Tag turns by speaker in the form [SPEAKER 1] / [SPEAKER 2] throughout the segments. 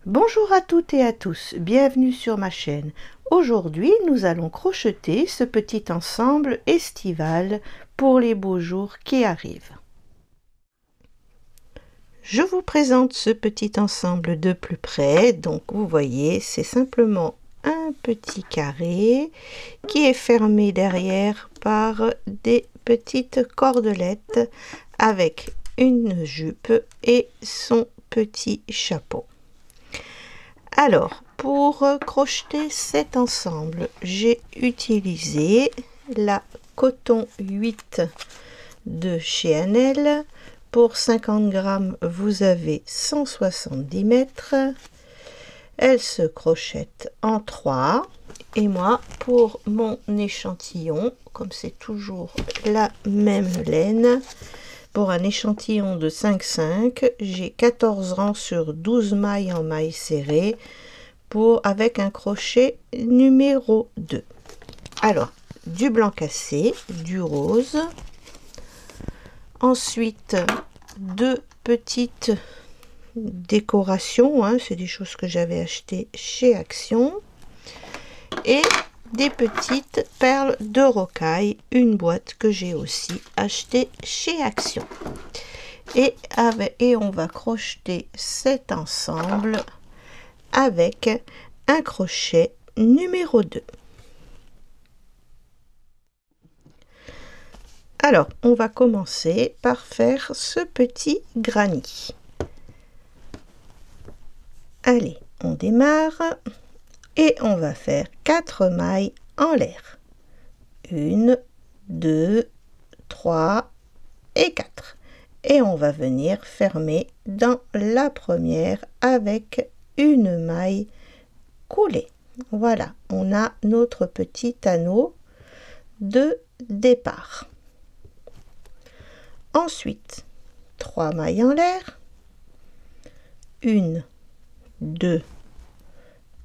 [SPEAKER 1] Bonjour à toutes et à tous, bienvenue sur ma chaîne. Aujourd'hui, nous allons crocheter ce petit ensemble estival pour les beaux jours qui arrivent. Je vous présente ce petit ensemble de plus près. Donc vous voyez, c'est simplement un petit carré qui est fermé derrière par des petites cordelettes avec une jupe et son petit chapeau. Alors, pour crocheter cet ensemble, j'ai utilisé la coton 8 de chez Annelle. Pour 50 grammes, vous avez 170 mètres. Elle se crochette en 3. Et moi, pour mon échantillon, comme c'est toujours la même laine, pour un échantillon de 5,5, j'ai 14 rangs sur 12 mailles en mailles serrées avec un crochet numéro 2. Alors, du blanc cassé, du rose. Ensuite, deux petites décorations, c'est des choses que j'avais achetées chez Action. Et des petites perles de rocaille, une boîte que j'ai aussi achetée chez Action. Et on va crocheter cet ensemble avec un crochet numéro 2. Alors, on va commencer par faire ce petit granny. Allez, on démarre et on va faire 4 mailles en l'air. 1, 2, 3 et 4. Et on va venir fermer dans la première avec une maille coulée. Voilà, on a notre petit anneau de départ. Ensuite, 3 mailles en l'air. 1, 2,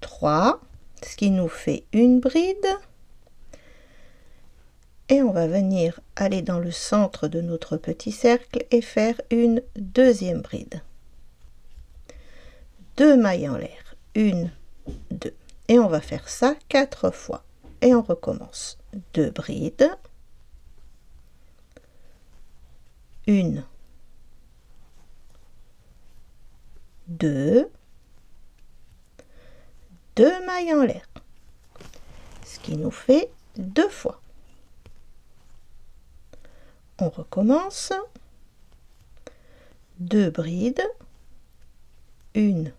[SPEAKER 1] 3, ce qui nous fait une bride. Et on va venir aller dans le centre de notre petit cercle et faire une deuxième bride. 2 mailles en l'air, 1, 2. Et on va faire ça 4 fois. Et on recommence. 2 brides. 1, 2, 2 mailles en l'air. Ce qui nous fait 2 fois. On recommence. 2 brides. 1,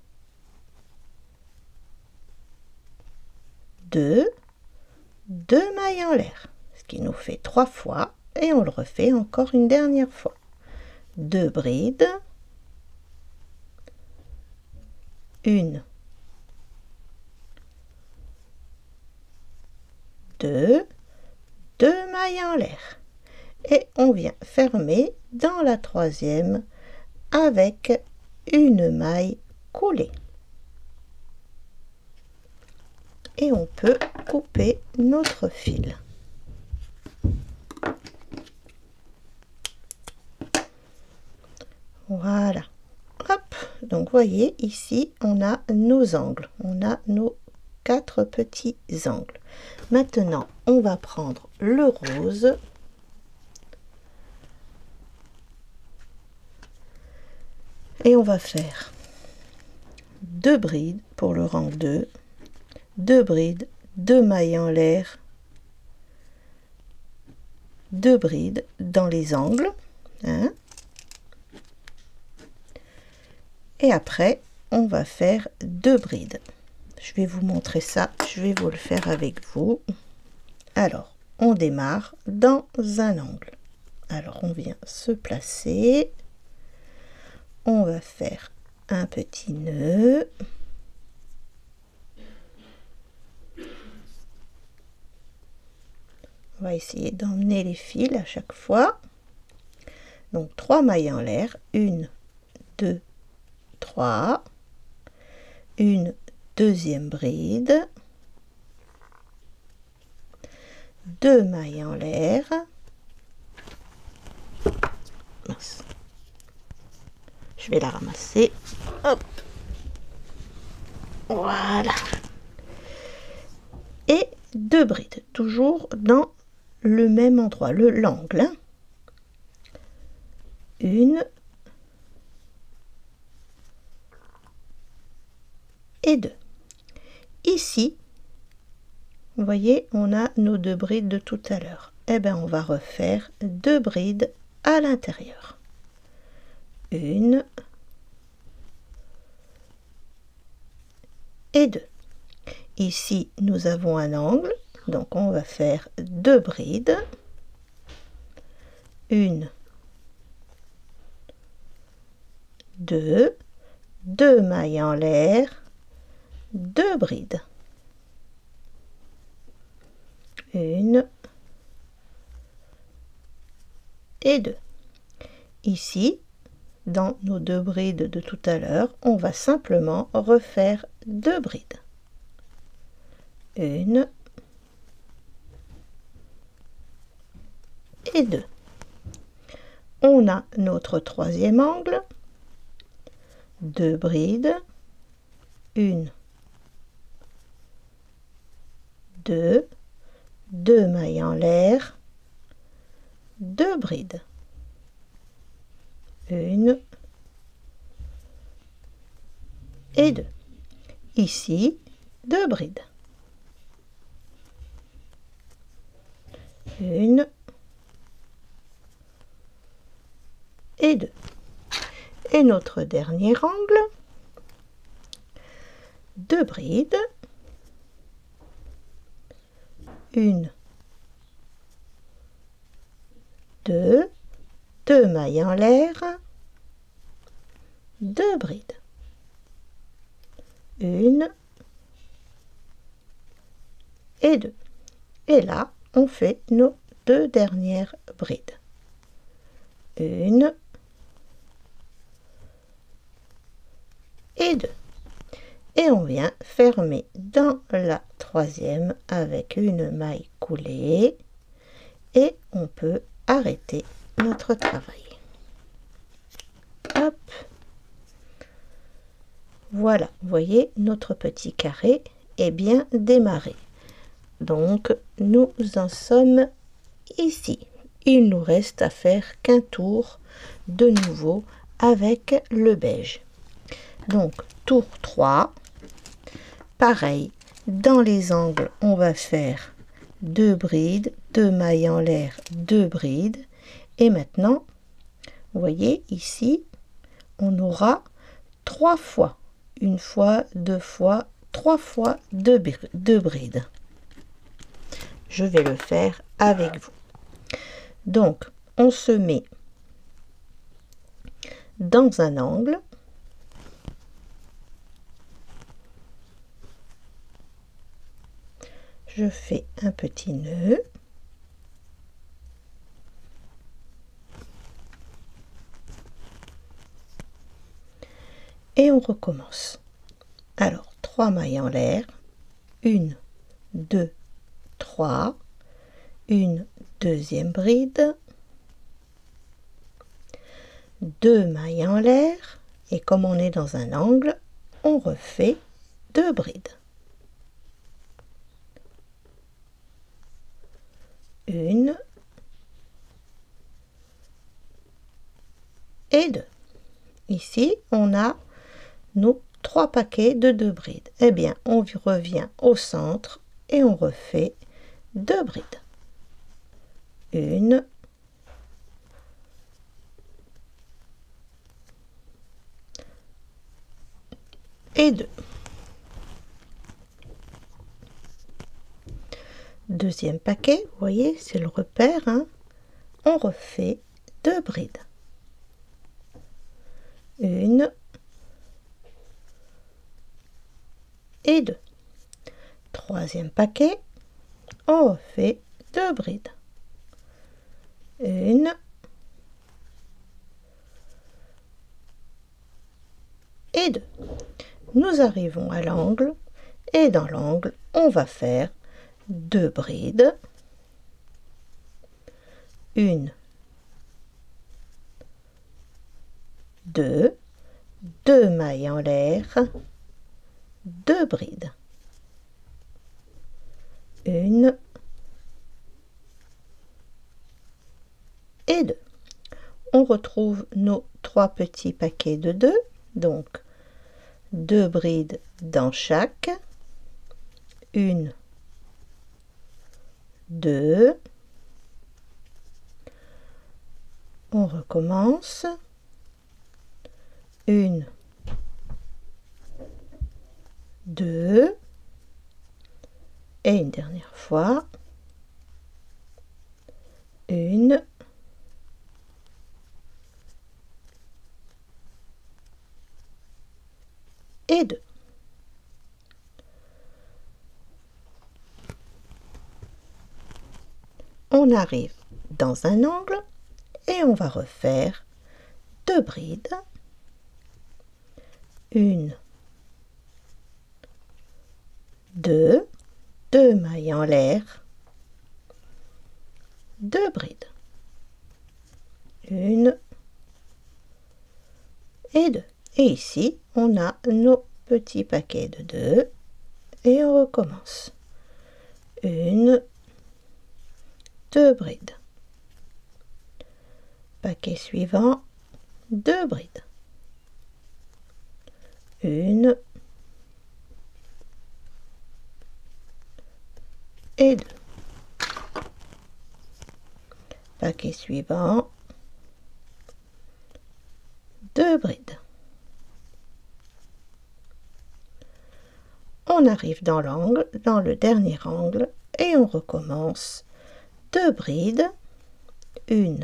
[SPEAKER 1] 2, 2 mailles en l'air, ce qui nous fait 3 fois, et on le refait encore une dernière fois. 2 brides, 1, 2, 2 mailles en l'air, et on vient fermer dans la troisième avec une maille coulée. Et on peut couper notre fil. Voilà. Hop. Donc, voyez, ici, on a nos angles. On a nos 4 petits angles. Maintenant, on va prendre le rose. Et on va faire 2 brides pour le rang 2. 2 brides, 2 mailles en l'air, 2 brides dans les angles, et après on va faire 2 brides. Je vais vous montrer ça, je vais vous le faire avec vous. Alors, on démarre dans un angle. Alors, on vient se placer, on va faire un petit nœud. On va essayer d'emmener les fils à chaque fois. Donc 3 mailles en l'air, 1, 2, 3, une deuxième bride, 2 mailles en l'air, je vais la ramasser, hop, Voilà. Et 2 brides, toujours dans le même endroit, l'angle. Hein. 1 et 2. Ici, vous voyez, on a nos 2 brides de tout à l'heure. Eh bien, on va refaire 2 brides à l'intérieur. 1 et 2. Ici, nous avons un angle, donc on va faire 2 brides. 1, 2, 2 mailles en l'air, 2 brides. 1 et 2. Ici, dans nos 2 brides de tout à l'heure, on va simplement refaire 2 brides. 1 et 2. On a notre 3e angle, 2 brides, 1, 2, 2 mailles en l'air, 2 brides. 1 et 2. Ici, 2 brides. 1 et 2. Et notre dernier angle, 2 brides, 1, 2, 2 mailles en l'air, 2 brides. 1 et 2. Et là, on fait nos 2 dernières brides. 1 et 2. Et on vient fermer dans la 3e avec une maille coulée et on peut arrêter notre travail. Hop. Voilà, vous voyez, notre petit carré est bien démarré. Donc, nous en sommes ici. Il nous reste à faire qu'un tour de nouveau avec le beige. Donc, tour 3. Pareil, dans les angles, on va faire 2 brides, 2 mailles en l'air, 2 brides. Et maintenant, vous voyez, ici, on aura 3 fois. 1 fois, 2 fois, 3 fois 2 brides. Je vais le faire avec vous. Donc, on se met dans un angle. Je fais un petit nœud. Et on recommence. Alors, 3 mailles en l'air. 1, 2, 3. Une deuxième bride. 2 mailles en l'air. Et comme on est dans un angle, on refait 2 brides. 1 et 2. Ici, on a nos 3 paquets de 2 brides. Eh bien, on revient au centre et on refait 2 brides. 1 et 2. Deuxième paquet, vous voyez, c'est le repère. Hein. On refait 2 brides. 1 et 2. Troisième paquet, on refait 2 brides. 1 et 2. Nous arrivons à l'angle et dans l'angle, on va faire 2 brides. 1, 2, 2 mailles en l'air, 2 brides. 1 et 2. On retrouve nos 3 petits paquets de 2, donc 2 brides dans chaque. 1, 2. On recommence. 1, 2. Et une dernière fois. 1 et 2. On arrive dans un angle et on va refaire 2 brides. 1, 2, 2 mailles en l'air, 2 brides. 1 et 2. Et ici, on a nos petits paquets de 2 et on recommence. 1, 2 brides. Paquet suivant, 2 brides. 1 et 2. Paquet suivant, 2 brides. On arrive dans l'angle, dans le dernier angle, et on recommence. 2 brides, 1,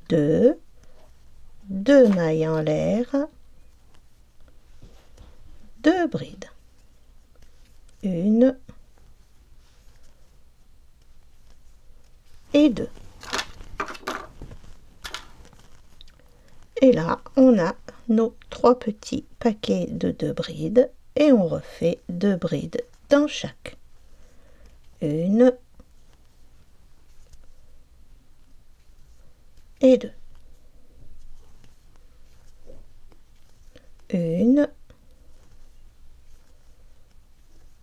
[SPEAKER 1] 2, 2 mailles en l'air, 2 brides. 1 et 2. Et là, on a nos 3 petits paquets de 2 brides et on refait 2 brides dans chaque. 1 et 2. 1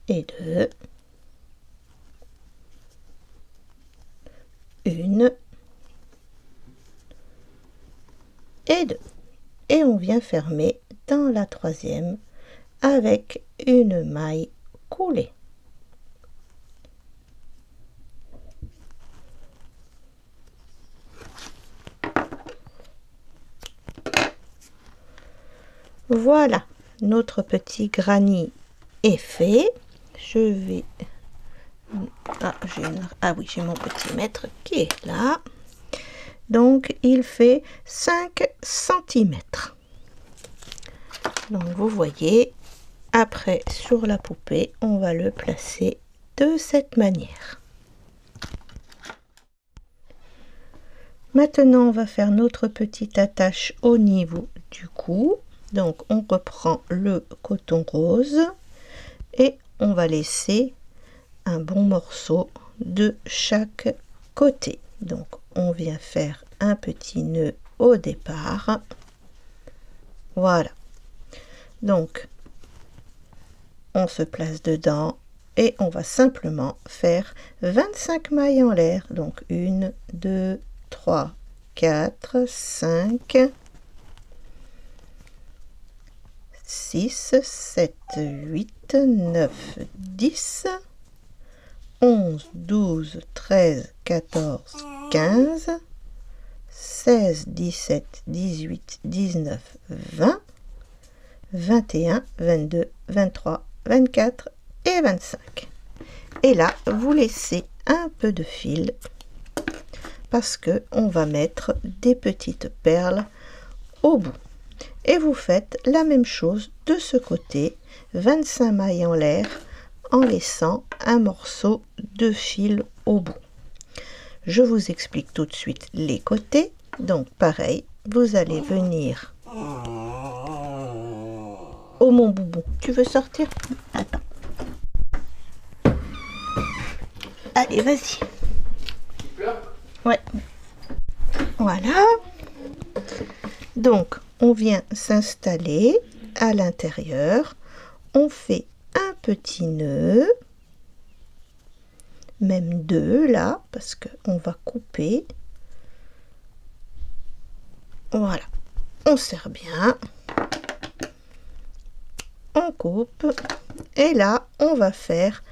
[SPEAKER 1] et 2. 1 et 2. Et on vient fermer dans la troisième avec une maille coulée. Voilà, notre petit granny est fait. Je vais... Ah oui, j'ai mon petit mètre qui est là. Donc, il fait 5 cm. Donc, vous voyez, après, sur la poupée, on va le placer de cette manière. Maintenant, on va faire notre petite attache au niveau du cou. Donc, on reprend le coton rose et on va laisser un bon morceau de chaque côté. Donc, on vient faire un petit nœud au départ. Voilà. Donc, on se place dedans et on va simplement faire 25 mailles en l'air. Donc, 1, 2, 3, 4, 5, 6, 7, 8, 9, 10, 11, 12, 13, 14, 15, 16, 17, 18, 19, 20, 21, 22, 23, 24 et 25. Et là, vous laissez un peu de fil parce que on va mettre des petites perles au bout. Et vous faites la même chose de ce côté, 25 mailles en l'air, en laissant un morceau de fil au bout. Je vous explique tout de suite les côtés. Donc pareil, vous allez venir... Oh mon boubou, tu veux sortir? Attends. Allez, vas-y. Ouais. Voilà. Donc, on vient s'installer à l'intérieur, on fait un petit nœud, même deux là, parce qu'on va couper. Voilà, on serre bien, on coupe, et là, on va faire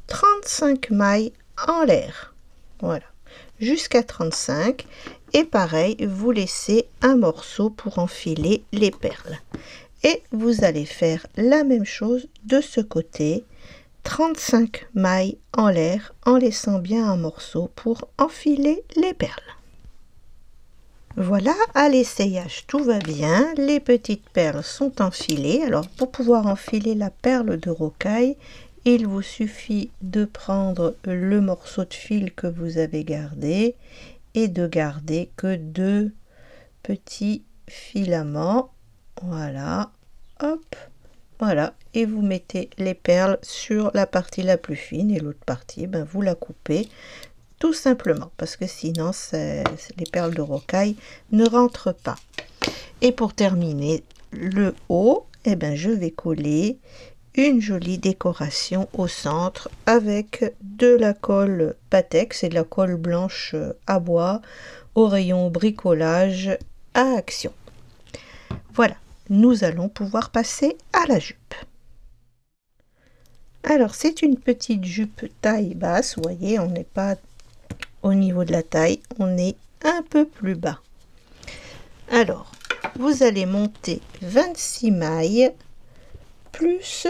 [SPEAKER 1] 35 mailles en l'air. Voilà, jusqu'à 35. Et pareil, vous laissez un morceau pour enfiler les perles. Et vous allez faire la même chose de ce côté. 35 mailles en l'air en laissant bien un morceau pour enfiler les perles. Voilà, à l'essayage, tout va bien. Les petites perles sont enfilées. Alors, pour pouvoir enfiler la perle de rocaille, il vous suffit de prendre le morceau de fil que vous avez gardé et de garder que 2 petits filaments. Voilà, hop, voilà. Et vous mettez les perles sur la partie la plus fine et l'autre partie, vous la coupez. Tout simplement, parce que sinon les perles de rocaille ne rentrent pas. Et pour terminer le haut, je vais coller une jolie décoration au centre avec de la colle Patex et de la colle blanche à bois au rayon bricolage à Action. Voilà, nous allons pouvoir passer à la jupe. Alors c'est une petite jupe taille basse, vous voyez, on n'est pas au niveau de la taille, on est un peu plus bas. Alors, vous allez monter 26 mailles plus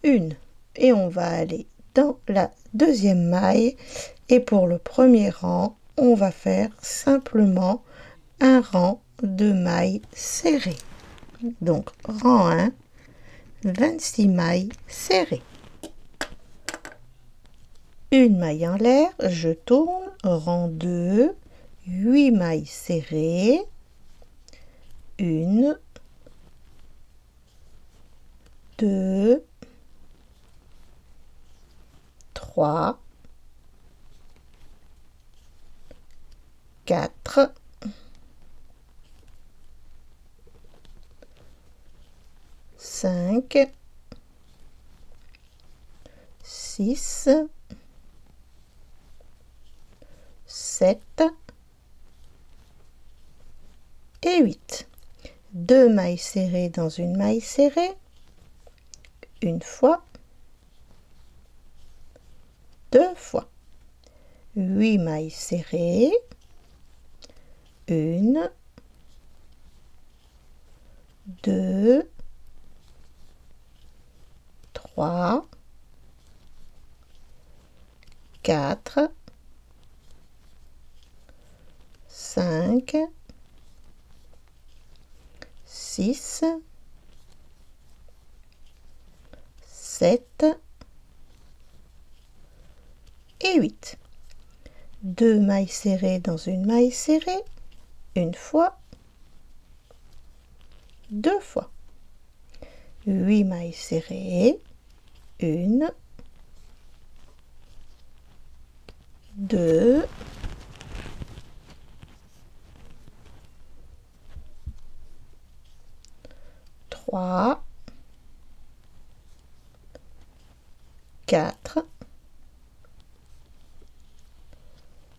[SPEAKER 1] une. Et on va aller dans la deuxième maille. Et pour le premier rang, on va faire simplement un rang de mailles serrées. Donc, rang 1, 26 mailles serrées. Une maille en l'air, je tourne, rang 2, 8 mailles serrées, 1, 2, 3, 4, 5, 6, 7 et 8. 2 mailles serrées dans une maille serrée, une fois, 2 fois. 8 mailles serrées, 1, 2, 3, 4, 5, 6, 7 et 8. 2 mailles serrées dans une maille serrée, une fois, 2 fois. 8 mailles serrées, 1, 2, 3, 4,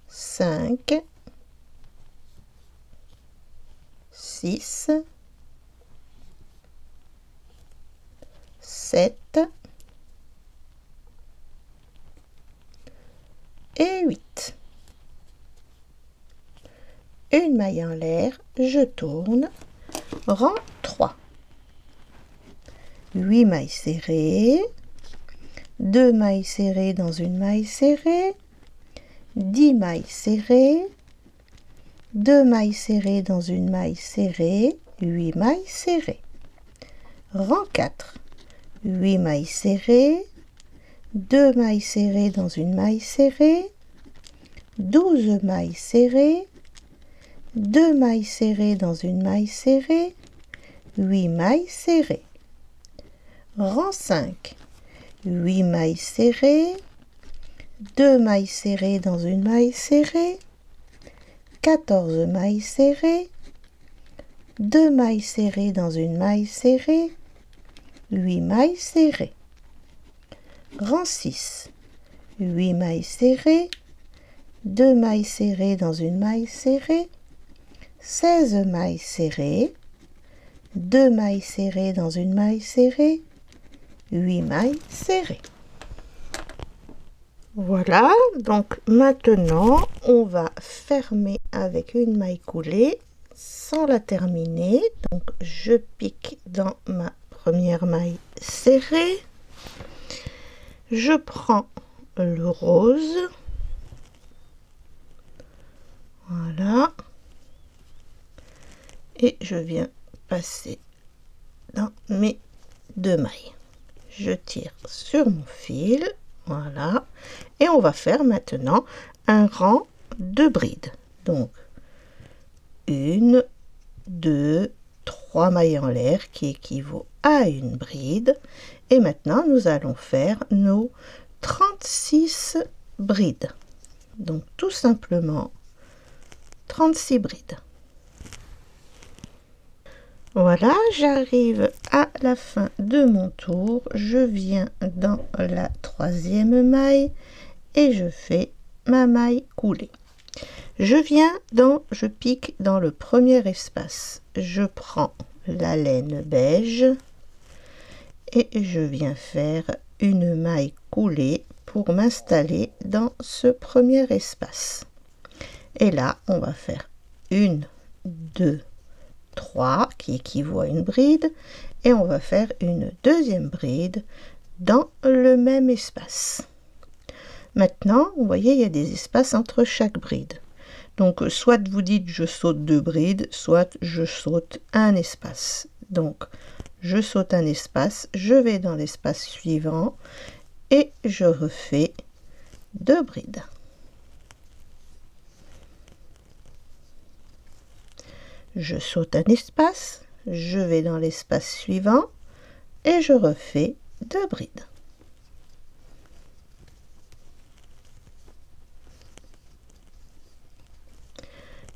[SPEAKER 1] 5, 6, 7 et 8. Une maille en l'air, je tourne, rang 3. 8 mailles serrées, 2 mailles serrées dans une maille serrée, 10 mailles serrées, 2 mailles serrées dans une maille serrée, 8 mailles serrées. Rang 4. 8 mailles serrées, 2 mailles serrées dans une maille serrée, 12 mailles serrées, 2 mailles serrées dans une maille serrée, 8 mailles serrées. Rang 5. 8 mailles serrées, 2 mailles serrées dans une maille serrée, 14 mailles serrées, 2 mailles serrées dans une maille serrée, 8 mailles serrées. Rang 6, 8 mailles serrées, 2 mailles serrées dans une maille serrée, 16 mailles serrées, 2 mailles serrées dans une maille serrée, 8 mailles serrées. Voilà, donc maintenant on va fermer avec une maille coulée sans la terminer. Donc je pique dans ma première maille serrée, je prends le rose, voilà, et je viens passer dans mes 2 mailles. Je tire sur mon fil, voilà, et on va faire maintenant un rang de brides. Donc 1, 2, 3 mailles en l'air qui équivaut à une bride. Et maintenant nous allons faire nos 36 brides. Donc tout simplement 36 brides. Voilà, j'arrive à la fin de mon tour, je viens dans la 3e maille et je fais ma maille coulée. Je pique dans le premier espace, je prends la laine beige et je viens faire une maille coulée pour m'installer dans ce premier espace. Et là, on va faire 1, 2, 3 qui équivaut à une bride et on va faire une deuxième bride dans le même espace. Maintenant, vous voyez, il y a des espaces entre chaque bride. Donc, soit vous dites je saute 2 brides, soit je saute un espace. Donc, je saute un espace, je vais dans l'espace suivant et je refais 2 brides. Je saute un espace, je vais dans l'espace suivant et je refais 2 brides.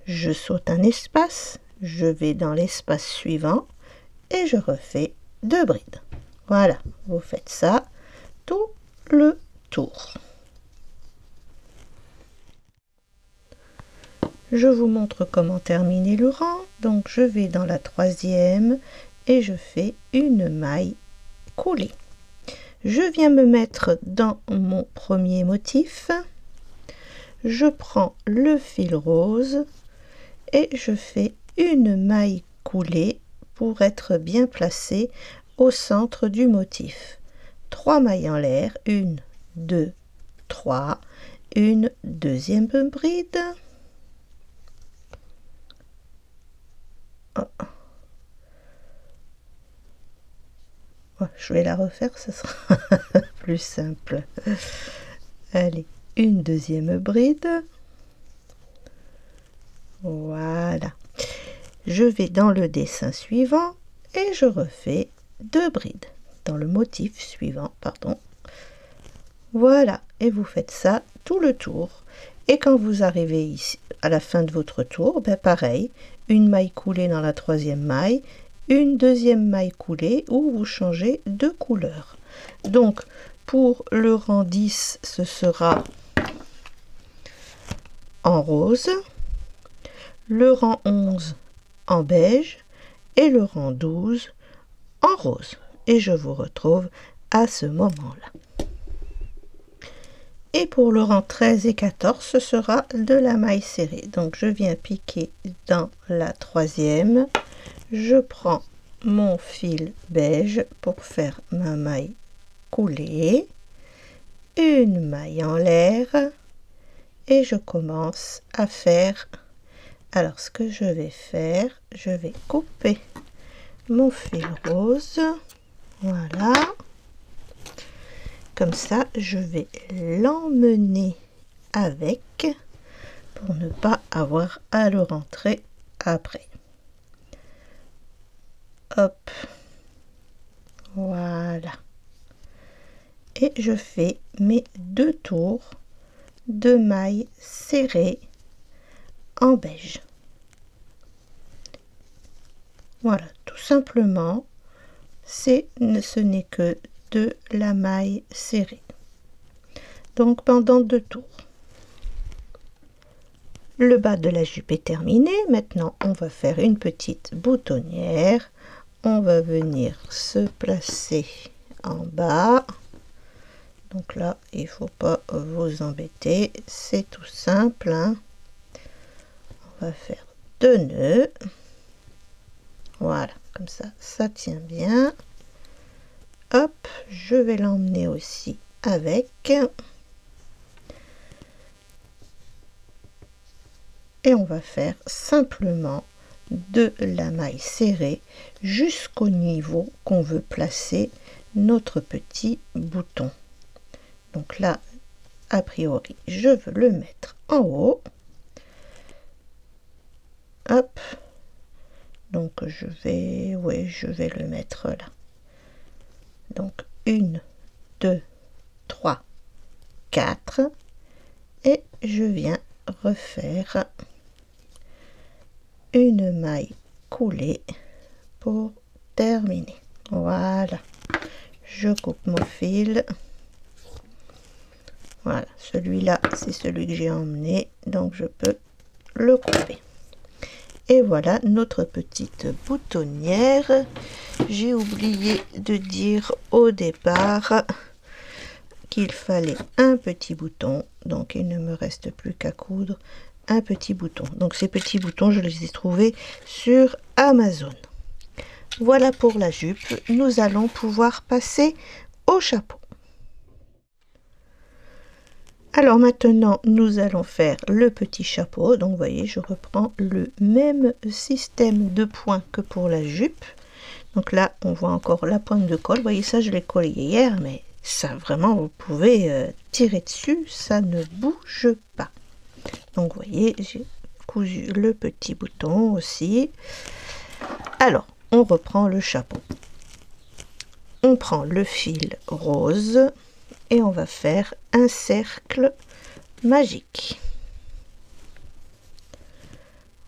[SPEAKER 1] Je saute un espace, je vais dans l'espace suivant et je refais 2 brides. Voilà, vous faites ça tout le tour. Je vous montre comment terminer le rang. Donc je vais dans la 3e et je fais une maille coulée. Je viens me mettre dans mon premier motif. Je prends le fil rose et je fais une maille coulée pour être bien placée au centre du motif. 3 mailles en l'air, 1, 2, 3, une deuxième bride. Je vais la refaire, ce sera plus simple. Allez, une deuxième bride. Voilà. Je vais dans le dessin suivant et je refais 2 brides. Dans le motif suivant, pardon. Voilà, et vous faites ça tout le tour. Et quand vous arrivez ici, à la fin de votre tour, ben pareil, une maille coulée dans la 3e maille, une deuxième maille coulée où vous changez de couleur. Donc, pour le rang 10, ce sera en rose, le rang 11 en beige et le rang 12 en rose. Et je vous retrouve à ce moment-là. Et pour le rang 13 et 14, ce sera de la maille serrée. Donc je viens piquer dans la 3e. Je prends mon fil beige pour faire ma maille coulée. Une maille en l'air. Et je commence à faire. Alors ce que je vais faire, je vais couper mon fil rose. Voilà. Comme ça, je vais l'emmener avec pour ne pas avoir à le rentrer après. Hop. Voilà. Et je fais mes 2 tours de mailles serrées en beige. Voilà, tout simplement, ce n'est que de la maille serrée. Donc pendant 2 tours. Le bas de la jupe est terminé. Maintenant, on va faire une petite boutonnière. On va venir se placer en bas. Donc là, il ne faut pas vous embêter. C'est tout simple, hein. On va faire 2 nœuds. Voilà, comme ça, ça tient bien. Hop, je vais l'emmener aussi avec. Et on va faire simplement de la maille serrée jusqu'au niveau qu'on veut placer notre petit bouton. Donc là, a priori, je veux le mettre en haut. Hop. Donc je vais le mettre là. Donc 1, 2, 3, 4. Et je viens refaire une maille coulée pour terminer. Voilà, je coupe mon fil. Voilà, celui-là c'est celui que j'ai emmené, donc je peux le couper. Et voilà notre petite boutonnière. J'ai oublié de dire au départ qu'il fallait un petit bouton, donc il ne me reste plus qu'à coudre un petit bouton. Donc ces petits boutons, je les ai trouvés sur Amazon. Voilà pour la jupe. Nous allons pouvoir passer au chapeau. Alors maintenant, nous allons faire le petit chapeau. Donc vous voyez, je reprends le même système de points que pour la jupe. Donc là, on voit encore la pointe de colle. Vous voyez, ça, je l'ai collé hier, mais ça, vraiment, vous pouvez tirer dessus, ça ne bouge pas. Donc vous voyez, j'ai cousu le petit bouton aussi. Alors, on reprend le chapeau. On prend le fil rose et on va faire un cercle magique.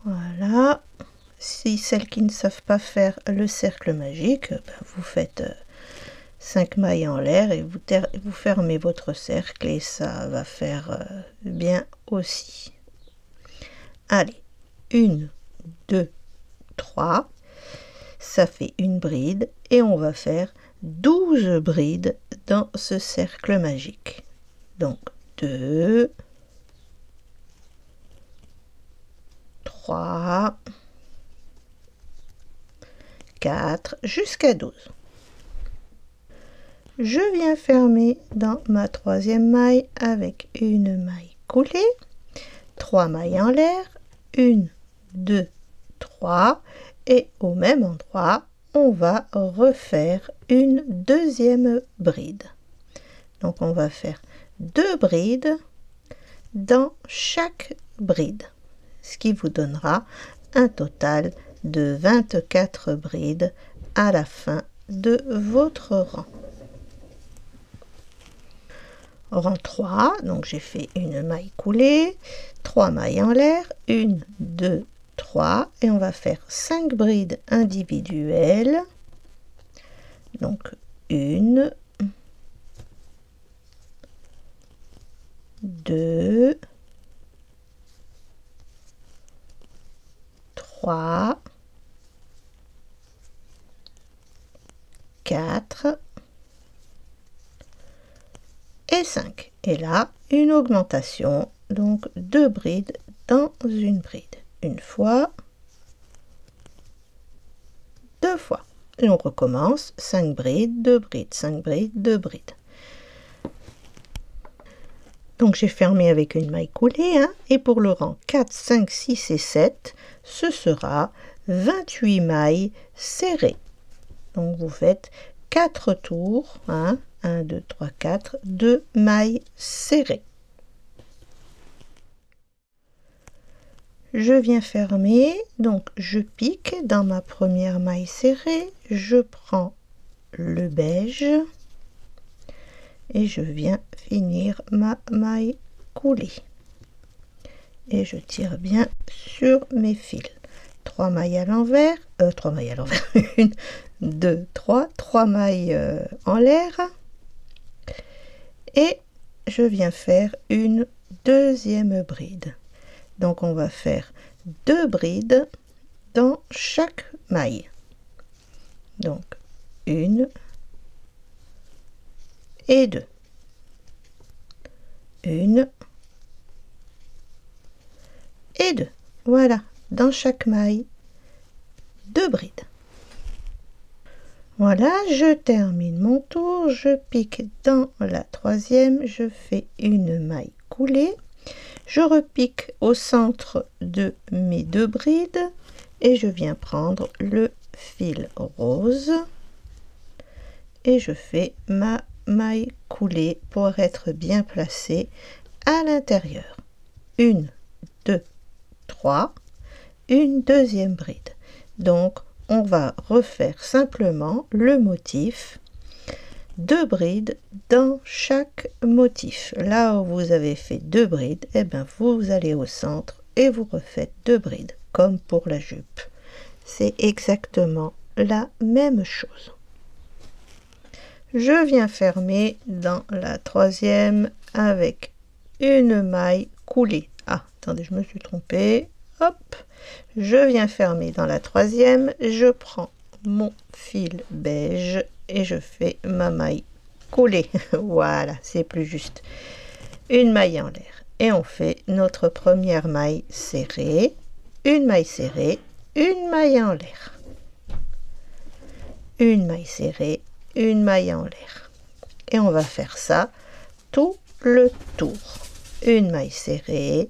[SPEAKER 1] Voilà. Si celles qui ne savent pas faire le cercle magique, ben vous faites 5 mailles en l'air et vous fermez votre cercle et ça va faire bien aussi. Allez, 1, 2, 3, ça fait une bride et on va faire 12 brides dans ce cercle magique. Donc 2, 3, 4, jusqu'à 12. Je viens fermer dans ma troisième maille avec une maille coulée, 3 mailles en l'air, 1, 2, 3 et au même endroit on va refaire une deuxième bride. Donc on va faire 2 brides dans chaque bride, ce qui vous donnera un total de 24 brides à la fin de votre rang. Rang 3, donc j'ai fait une maille coulée, 3 mailles en l'air, 1, 2, 3 et on va faire 5 brides individuelles. Donc 1, 2, 3, 4 et 5. Et là, une augmentation, donc 2 brides dans une bride. Une fois, 2 fois. Et on recommence 5 brides, 2 brides, 5 brides, 2 brides. Donc j'ai fermé avec une maille coulée, hein, et pour le rang 4, 5, 6 et 7, ce sera 28 mailles serrées. Donc vous faites 4 tours, hein, 1, 2, 3, 4, 2 mailles serrées. Je viens fermer, donc je pique dans ma première maille serrée, je prends le beige et je viens finir ma maille coulée. Et je tire bien sur mes fils. 3 mailles à l'envers, 3 mailles à l'envers, 1, 2, 3 mailles en l'air, et je viens faire une deuxième bride. Donc on va faire 2 brides dans chaque maille. Donc 1 et 2. 1 et 2. Voilà, dans chaque maille, 2 brides. Voilà, je termine mon tour, je pique dans la troisième, je fais une maille coulée, je repique au centre de mes 2 brides et je viens prendre le fil rose et je fais ma maille coulée pour être bien placée à l'intérieur. 1, 2, 3, une deuxième bride. Donc on va refaire simplement le motif, 2 brides dans chaque motif. Là où vous avez fait 2 brides, et bien vous allez au centre et vous refaites 2 brides comme pour la jupe. C'est exactement la même chose. Je viens fermer dans la troisième avec une maille coulée. Ah, attendez, je me suis trompée. Hop, je viens fermer dans la troisième, je prends mon fil beige et je fais ma maille coulée. Voilà, c'est plus juste. Une maille en l'air et on fait notre première maille serrée, une maille serrée, une maille en l'air, une maille serrée, une maille en l'air, et on va faire ça tout le tour. Une maille serrée,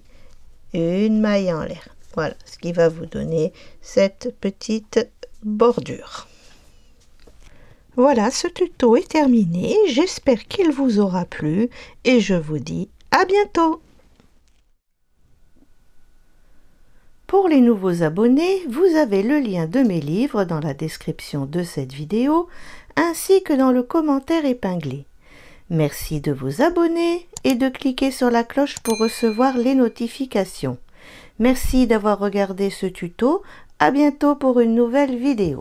[SPEAKER 1] une maille en l'air. Voilà ce qui va vous donner cette petite bordure. Voilà, ce tuto est terminé. J'espère qu'il vous aura plu et je vous dis à bientôt. Pour les nouveaux abonnés, vous avez le lien de mes livres dans la description de cette vidéo ainsi que dans le commentaire épinglé. Merci de vous abonner et de cliquer sur la cloche pour recevoir les notifications. Merci d'avoir regardé ce tuto. À bientôt pour une nouvelle vidéo.